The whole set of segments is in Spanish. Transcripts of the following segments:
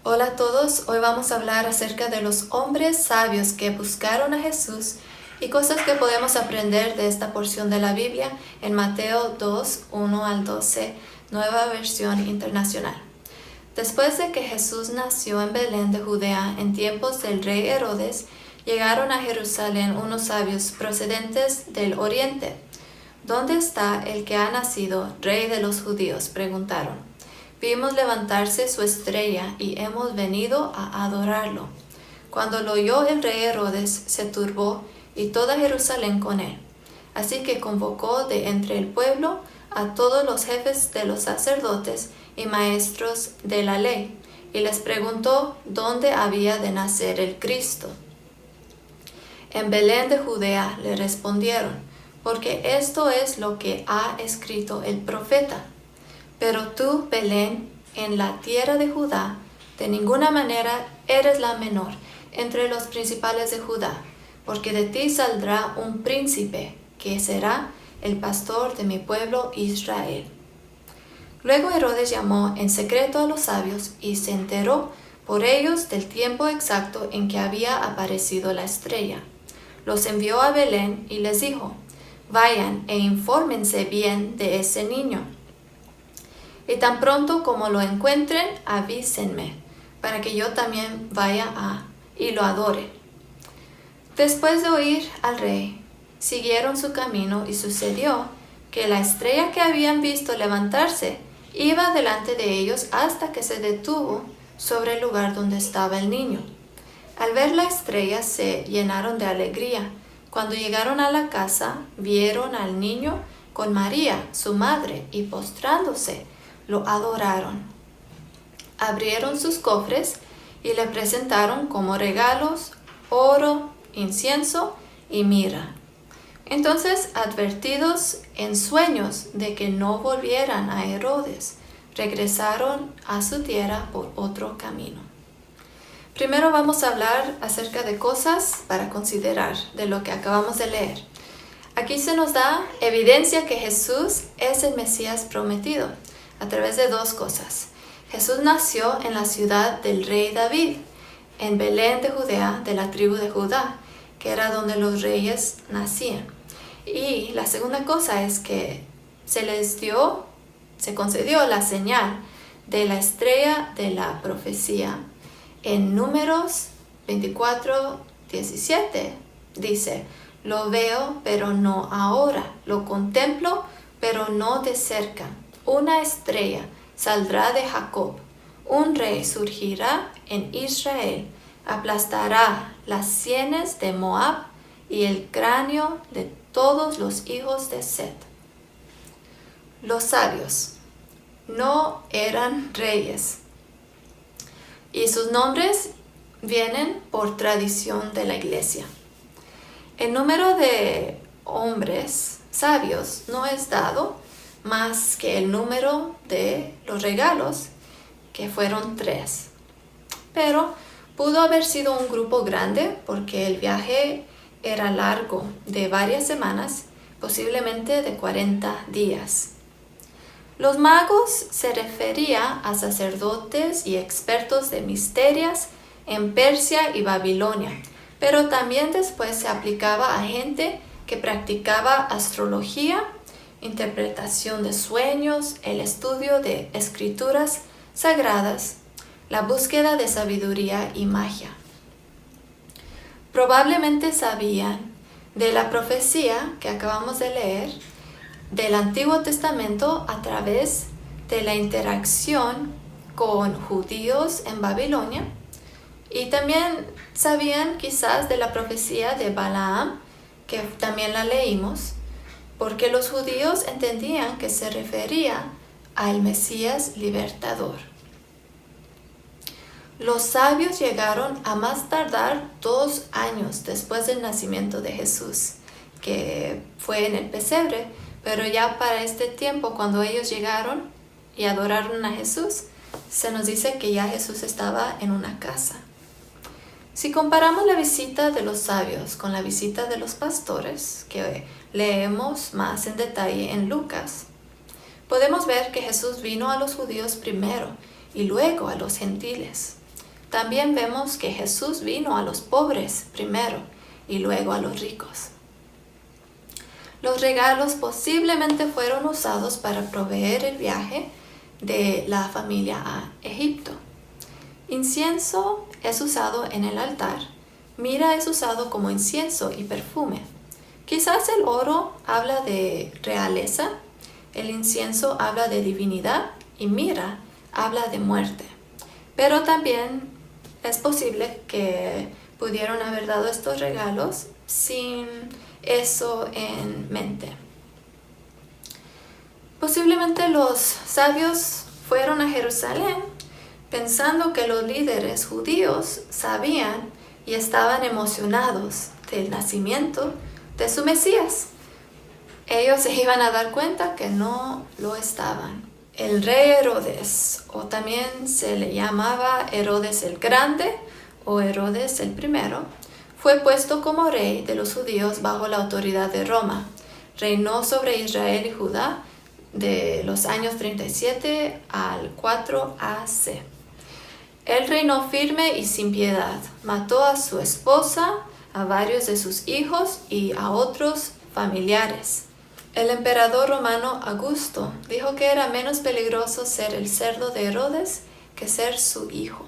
Hola a todos, hoy vamos a hablar acerca de los hombres sabios que buscaron a Jesús y cosas que podemos aprender de esta porción de la Biblia en Mateo 2, 1 al 12, nueva versión internacional. Después de que Jesús nació en Belén de Judea en tiempos del rey Herodes, llegaron a Jerusalén unos sabios procedentes del oriente. ¿Dónde está el que ha nacido, rey de los judíos?, preguntaron. Vimos levantarse su estrella y hemos venido a adorarlo. Cuando lo oyó el rey Herodes, se turbó y toda Jerusalén con él. Así que convocó de entre el pueblo a todos los jefes de los sacerdotes y maestros de la ley, y les preguntó dónde había de nacer el Cristo. En Belén de Judea le respondieron, porque esto es lo que ha escrito el profeta. Pero tú, Belén, en la tierra de Judá, de ninguna manera eres la menor entre los principales de Judá, porque de ti saldrá un príncipe, que será el pastor de mi pueblo Israel. Luego Herodes llamó en secreto a los sabios y se enteró por ellos del tiempo exacto en que había aparecido la estrella. Los envió a Belén y les dijo, vayan e infórmense bien de ese niño. Y tan pronto como lo encuentren, avísenme, para que yo también vaya y lo adore. Después de oír al rey, siguieron su camino y sucedió que la estrella que habían visto levantarse iba delante de ellos hasta que se detuvo sobre el lugar donde estaba el niño. Al ver la estrella se llenaron de alegría. Cuando llegaron a la casa, vieron al niño con María, su madre, y postrándose, lo adoraron. Abrieron sus cofres y le presentaron como regalos oro, incienso y mirra. Entonces, advertidos en sueños de que no volvieran a Herodes, regresaron a su tierra por otro camino. Primero vamos a hablar acerca de cosas para considerar de lo que acabamos de leer. Aquí se nos da evidencia que Jesús es el Mesías prometido a través de dos cosas. Jesús nació en la ciudad del rey David, en Belén de Judea, de la tribu de Judá, que era donde los reyes nacían. Y la segunda cosa es que se concedió la señal de la estrella de la profecía. En Números 24:17 dice, lo veo, pero no ahora, lo contemplo, pero no de cerca. Una estrella saldrá de Jacob, un rey surgirá en Israel, aplastará las sienes de Moab y el cráneo de todos los hijos de Set. Los sabios no eran reyes y sus nombres vienen por tradición de la iglesia. El número de hombres sabios no es dado más que el número de los regalos, que fueron 3. Pero pudo haber sido un grupo grande porque el viaje era largo, de varias semanas, posiblemente de 40 días. Los magos se refería a sacerdotes y expertos de misterias en Persia y Babilonia, pero también después se aplicaba a gente que practicaba astrología, interpretación de sueños, el estudio de escrituras sagradas, la búsqueda de sabiduría y magia. Probablemente sabían de la profecía que acabamos de leer del Antiguo Testamento a través de la interacción con judíos en Babilonia, y también sabían quizás de la profecía de Balaam, que también la leímos, porque los judíos entendían que se refería al Mesías libertador. Los sabios llegaron a más tardar 2 años después del nacimiento de Jesús, que fue en el pesebre, pero ya para este tiempo, cuando ellos llegaron y adoraron a Jesús, se nos dice que ya Jesús estaba en una casa. Si comparamos la visita de los sabios con la visita de los pastores, que leemos más en detalle en Lucas, podemos ver que Jesús vino a los judíos primero y luego a los gentiles. también vemos que Jesús vino a los pobres primero y luego a los ricos. Los regalos posiblemente fueron usados para proveer el viaje de la familia a Egipto. Incienso es usado en el altar. Mira es usado como incienso y perfume. Quizás el oro habla de realeza, el incienso habla de divinidad y mira habla de muerte. Pero también es posible que pudieron haber dado estos regalos sin eso en mente. Posiblemente los sabios fueron a Jerusalén pensando que los líderes judíos sabían y estaban emocionados del nacimiento de su Mesías. Ellos se iban a dar cuenta que no lo estaban. El rey Herodes, o también se le llamaba Herodes el Grande o Herodes el Primero, fue puesto como rey de los judíos bajo la autoridad de Roma. Reinó sobre Israel y Judá de los años 37 al 4 AC. Él reinó firme y sin piedad. Mató a su esposa, a varios de sus hijos y a otros familiares. El emperador romano Augusto dijo que era menos peligroso ser el cerdo de Herodes que ser su hijo.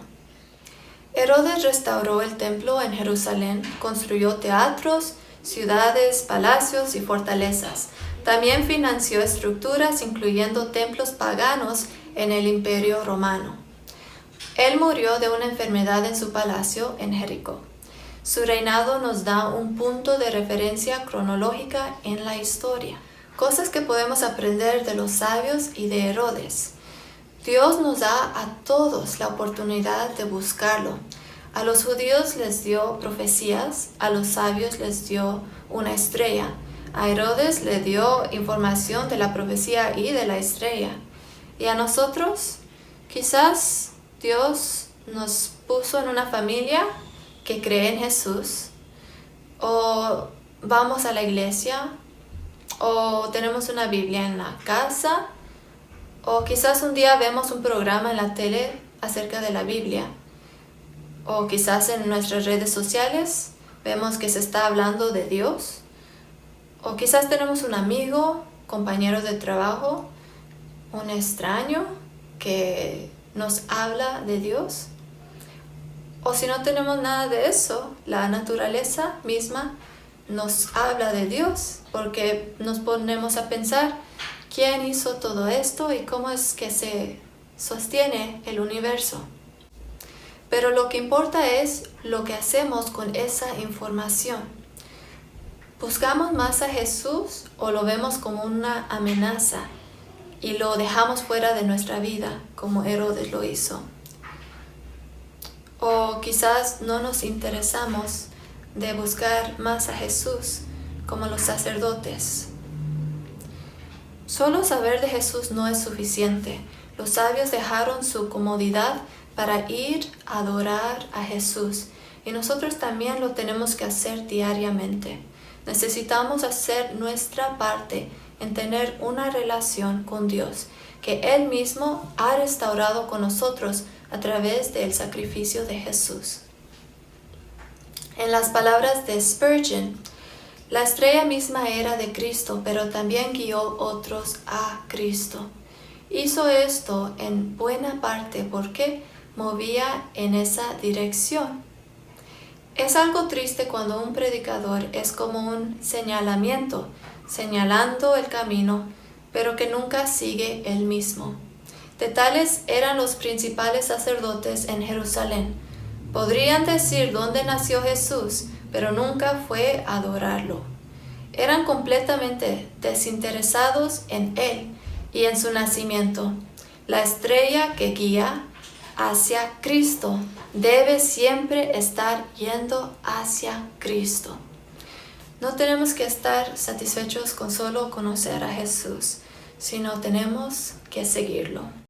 Herodes restauró el templo en Jerusalén, construyó teatros, ciudades, palacios y fortalezas. También financió estructuras incluyendo templos paganos en el Imperio Romano. Él murió de una enfermedad en su palacio en Jericó. Su reinado nos da un punto de referencia cronológica en la historia. Cosas que podemos aprender de los sabios y de Herodes. Dios nos da a todos la oportunidad de buscarlo. A los judíos les dio profecías, a los sabios les dio una estrella. A Herodes le dio información de la profecía y de la estrella. Y a nosotros, quizás Dios nos puso en una familia que cree en Jesús, o vamos a la iglesia, o tenemos una Biblia en la casa, o quizás un día vemos un programa en la tele acerca de la Biblia, o quizás en nuestras redes sociales vemos que se está hablando de Dios, o quizás tenemos un amigo, compañero de trabajo, un extraño que nos habla de Dios. O si no tenemos nada de eso, la naturaleza misma nos habla de Dios, porque nos ponemos a pensar quién hizo todo esto y cómo es que se sostiene el universo. Pero lo que importa es lo que hacemos con esa información. ¿Buscamos más a Jesús o lo vemos como una amenaza y lo dejamos fuera de nuestra vida, como Herodes lo hizo? O quizás no nos interesamos de buscar más a Jesús, como los sacerdotes. Solo saber de Jesús no es suficiente. Los sabios dejaron su comodidad para ir a adorar a Jesús, y nosotros también lo tenemos que hacer diariamente. Necesitamos hacer nuestra parte en tener una relación con Dios, que Él mismo ha restaurado con nosotros a través del sacrificio de Jesús. En las palabras de Spurgeon, la estrella misma era de Cristo, pero también guió otros a Cristo. Hizo esto en buena parte porque movía en esa dirección. Es algo triste cuando un predicador es como un señalamiento, señalando el camino, pero que nunca sigue el mismo. De tales eran los principales sacerdotes en Jerusalén. Podrían decir dónde nació Jesús, pero nunca fue a adorarlo. Eran completamente desinteresados en Él y en su nacimiento. La estrella que guía hacia Cristo debe siempre estar yendo hacia Cristo. No tenemos que estar satisfechos con solo conocer a Jesús, sino tenemos que seguirlo.